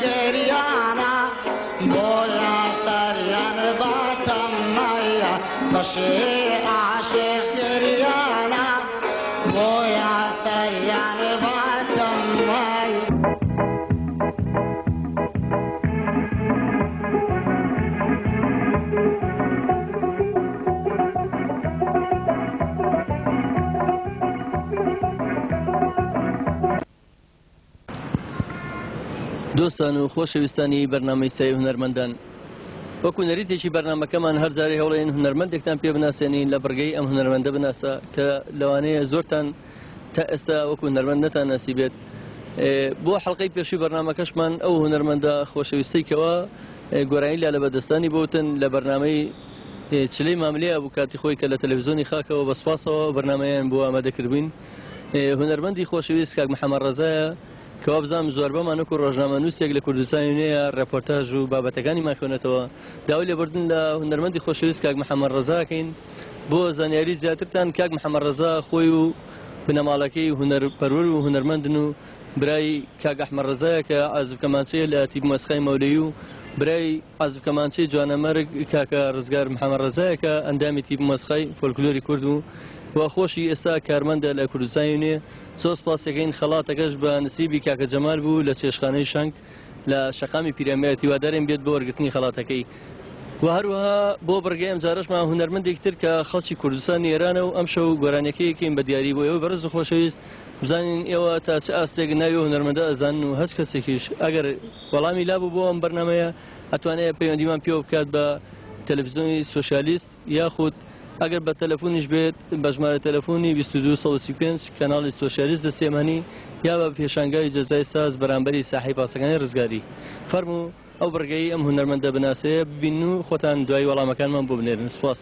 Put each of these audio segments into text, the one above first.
گریانا بویا تریان باتم مایا بشه عاشق گریانا بویا تریان باتم مایا دۆستان و خۆشەویستانی بەرنامەی سای هونەرمەندان وەکو نەریتێکی بەرنامەکەمان هەردارەی هەوڵێن هونەرمەندێکتان پێ بناسێنین لە بڕگەی ئەم هونەرمەندە بناسە کە لەوانەیە زۆرتان تا ئێستا وەکو هونەرمەند نەتان ناسی بێت. بۆ حەڵقەی پێشووی بەرنامەکەشمان ئەو هونەرمەندە خۆشەویستەیکەوە گۆرانی لا لە بەدەستانی بۆتن لە بەرنامەی چلەی ماملەیە بوو کاتی خۆی کە لە تەلەڤیزۆنی خاکەوە بەسپاسەوە بەرنامەیان بۆ ئامادەکردبووین. هونەرمەندی خۆشەویست کاک محەممەد ڕەزایە کەوا بزانم زۆر بەمانەکو ڕۆژنامە نووسێک لە کوردستانی نوێیە ڕێپۆرتاژ و بابەتەکانی ماخوێنێتەوە داوای لێبوردن لە هونەرمەندی خۆشەویست کاک محەممەد ڕەزاکەین بۆ زانیاری زیاترتان. کاک محەممەد ڕەزا خۆی و بنەماڵەکەی هونەرپەروەر و هونەرمەندن و برای کاک ئەحمەد ڕەزایە کە عازبکەمانچەیە لە تیب مۆسیقای مەولەوی و برای عازبکەمانچەی جوانەمەرگ کاکە ڕزگار محەممەد ڕەزایە کە ئەندامی تیب مۆسیقای فۆلکلۆری کورد و خۆشی ئێستا کارمەندە لە کوردستانی نوێ. زۆر سپاسەکەین خەڵاتەکەش بە نسیبی کاکە جەمال بوو لە چێشخانەی شەنگ لە شەقامی پیرەمێتی وادارێن بێت بۆ وەرگرتنی خەڵاتەکەی و هەروەها بۆ بڕگەی ئەم جارەشمان هونەرمەندێک تر کە خەڵکی کوردستان ئێرانە و ئەم شەو گۆرانیەکەیەکەین بە دیاری بۆ ئێوە بەڕز و خۆشەویست بزانین ئێوە تا چ ئاستێک ناوی هونەرمەندە ئەزانن و هەچ کەسێکیش ئەگەر وەڵامی لابوو بۆ ئەم بەرنامەیە ئەتوانێت پەیوەندیمان پێوە بکات بە تەلەڤیزۆنی سۆشیالیست یاخود ئەگەر بە تەلەفۆنیش بێت بە ژمارە تەلەفۆنی 2235 کەناڵی سۆشیالیست دەسێمانی یا بە پێشانگای جەزای ساز بەرامبەری ساحەی پاسەکانی ڕزگاری. فەرموو ئەو بڕگەی ئەم هونەرمەندە بناسەیە ببین و خۆتان دوای وەڵامەکانمان بۆ بنێرن. سوپاس.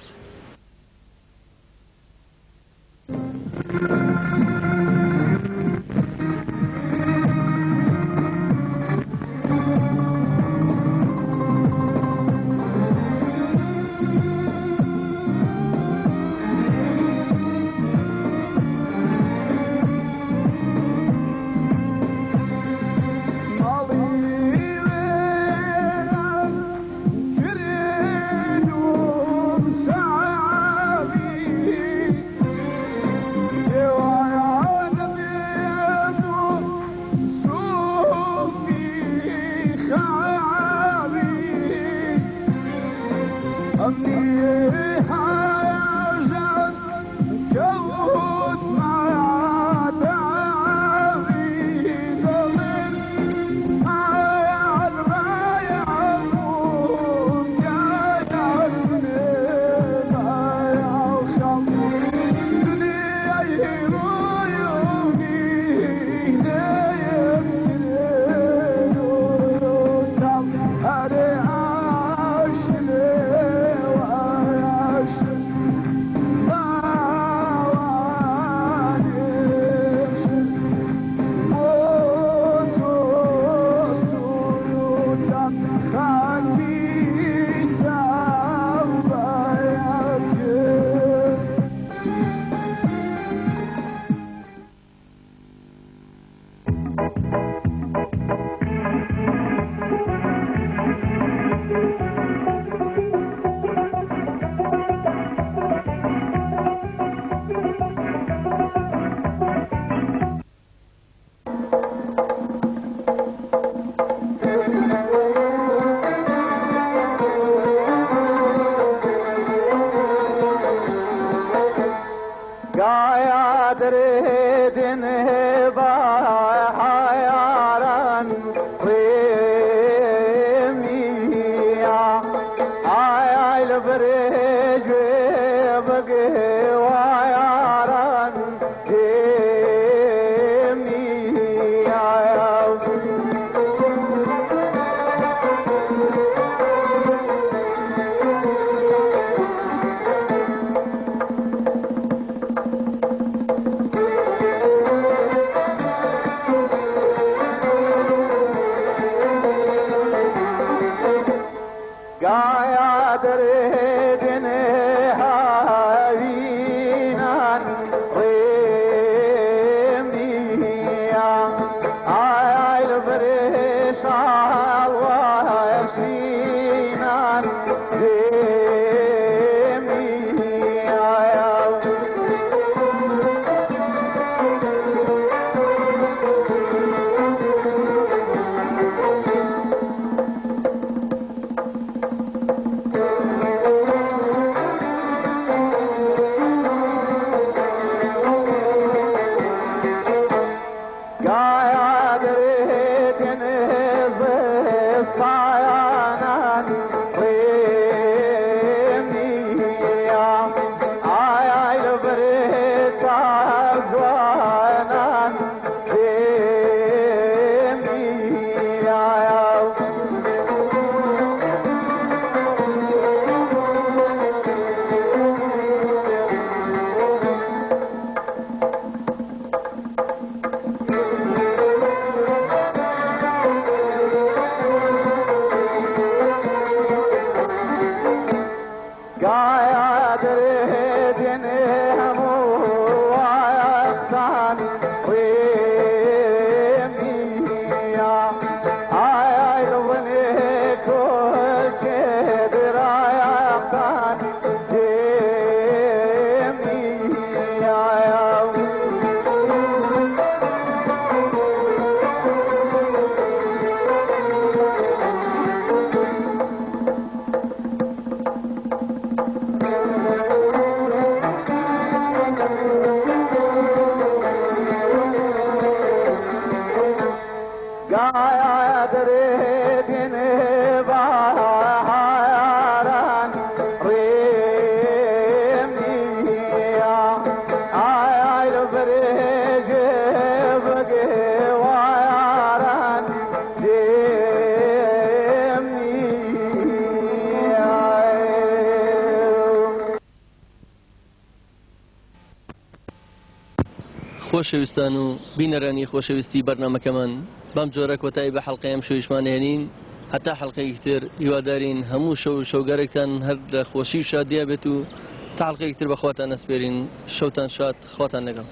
Ay, شینان زمی آیا گایا دری دنیز سایانان ریمیا آی لبری چازوانان ریمیا گایا دری دنی همو آیختان ریمیا آی لبنی کل چه در آیختان ریمیا گایا دری دنی بهاران ریمیا آی لبری جبگی وایاران ریمیا خۆشەویستان و بینەرانی خۆشەویستی بەرنامەکەمان بەم جۆرە کۆتایی بە حەڵقەیەم شەویشمان هێنین هەتا حەڵقەیەکی تر هیوادارین هەموو شەو شەوگەرێکتان هەر لە خۆشی و شادیا بێت و تا حەڵقەیەکی تر بەخواتان ئەسپێرین شەوتان شاد خواتان لەگەڵ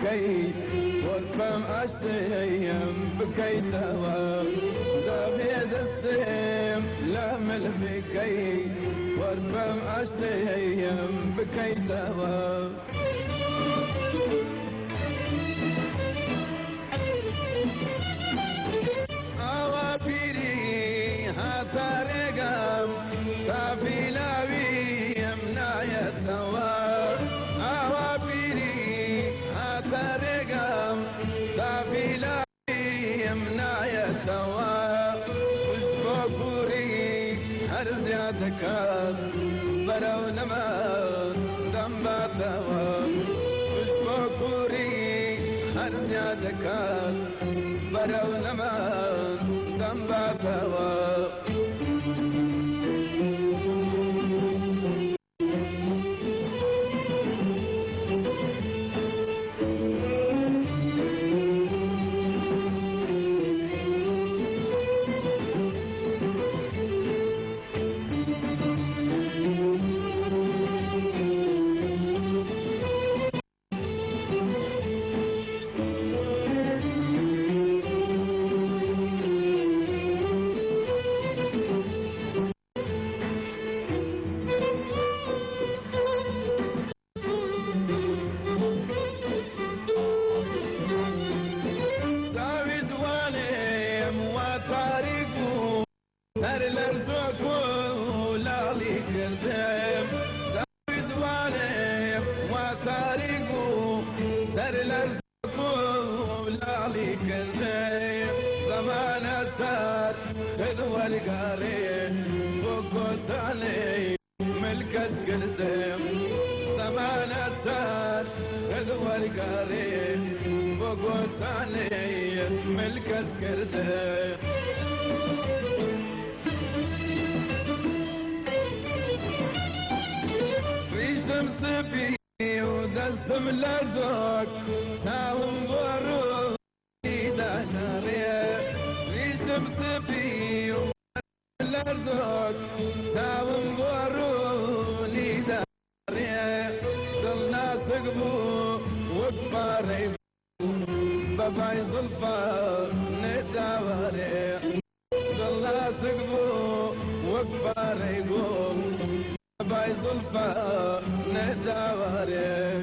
بكي وارفم اشتيم بكي توا زبيد السيم لامل بكي وارفم اشتيم بكي توا awapiri hataregam kafilawi amnayatawa awapiri hataregam kafilawi amnayatawa usbokuri harzyadaka baraw nama dambatawa usbokuri harzyadaka baraw nama dambatawa ملكت قلزم زمان الدار خذور قارين بقوت علي ملكت قلزم ريشم سبي ودسم لذوق تاهم بروح إذا ناريه ريشم سبي لذوق تاهم وروني داري ضلنا ثقبو وكباري باباي ظلفا نداوري ضلنا ثقبو وكباري باباي ظلفا نداوري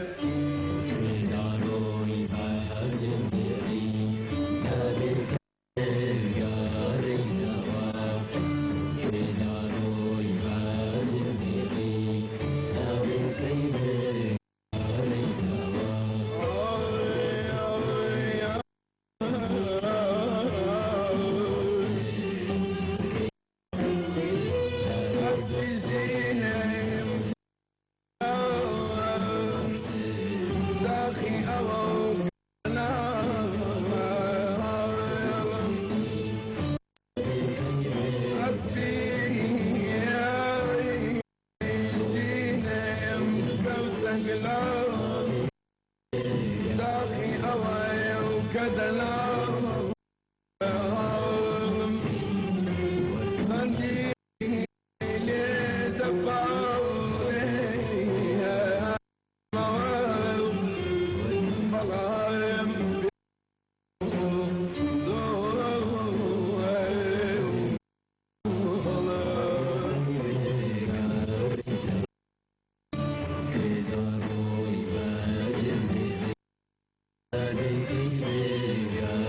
Hare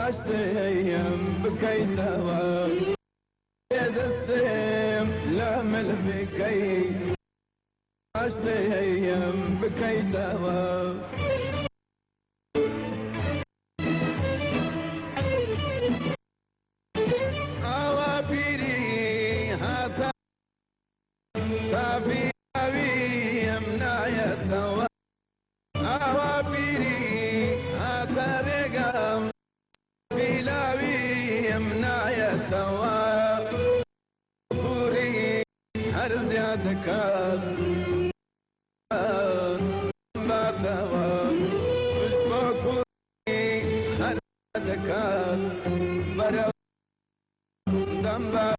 واشتيم بكيتها يد السيم لامل بكي واشتيم بكيتها أوابيري هذا تابي أبي يمنع يتوى أوابيري هذا رقم بلاوي يمنع يتوى بوري هرزياتك باتوى بشبكوري هرزياتك برا دمبا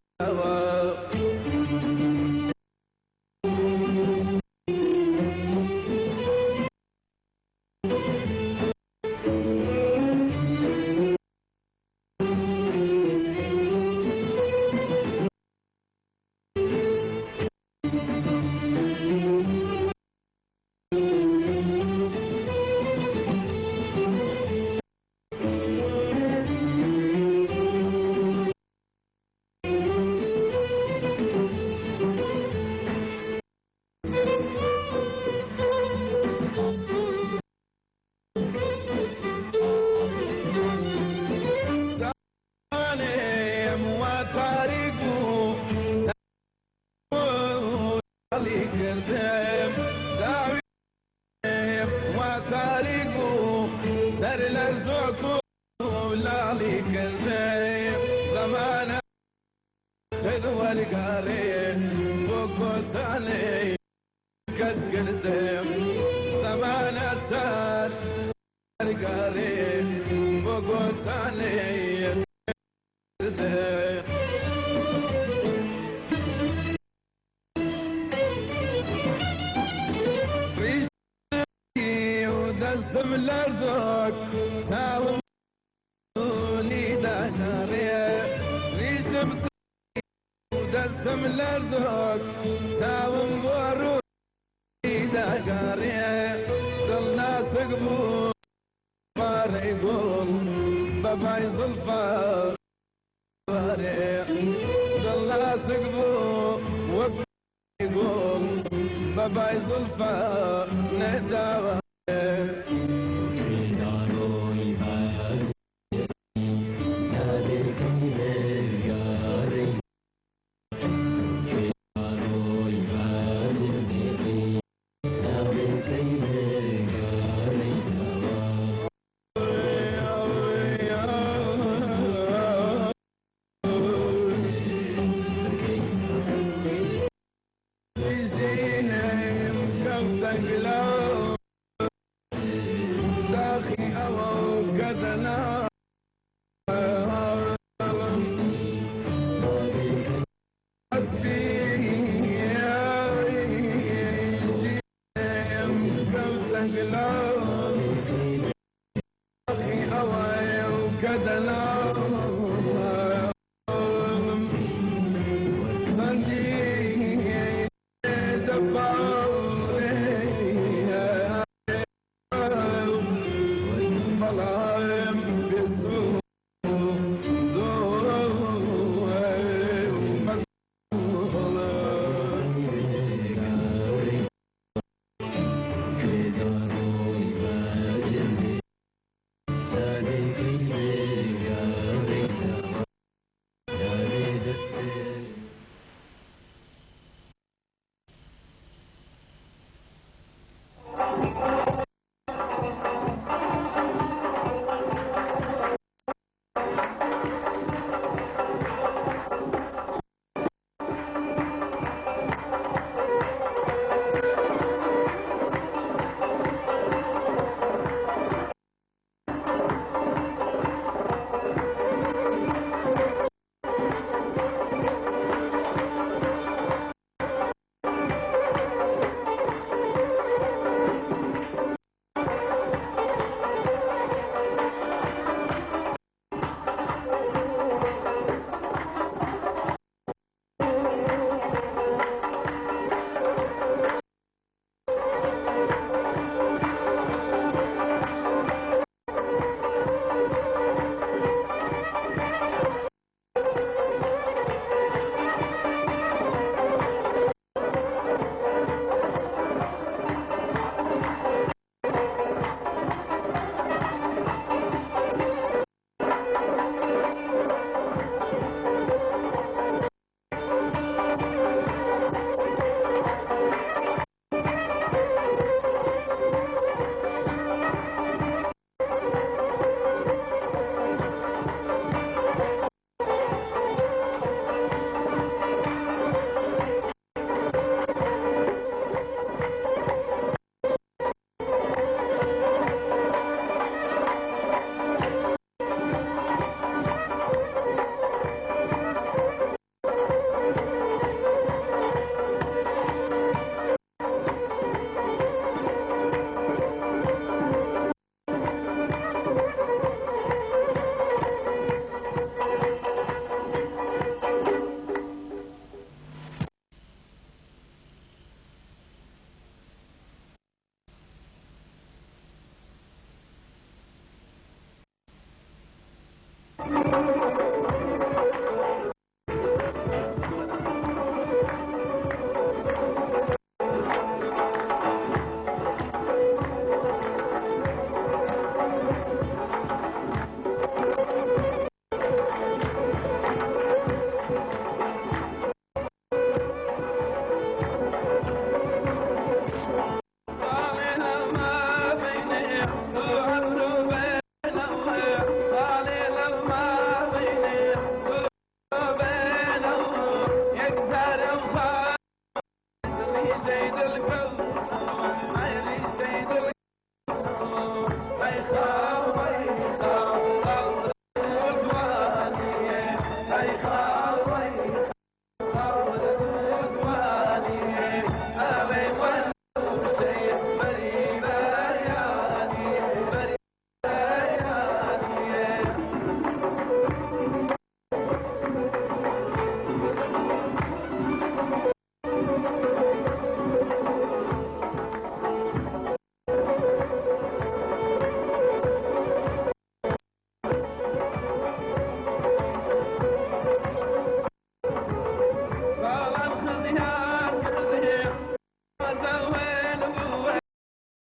زيد القلب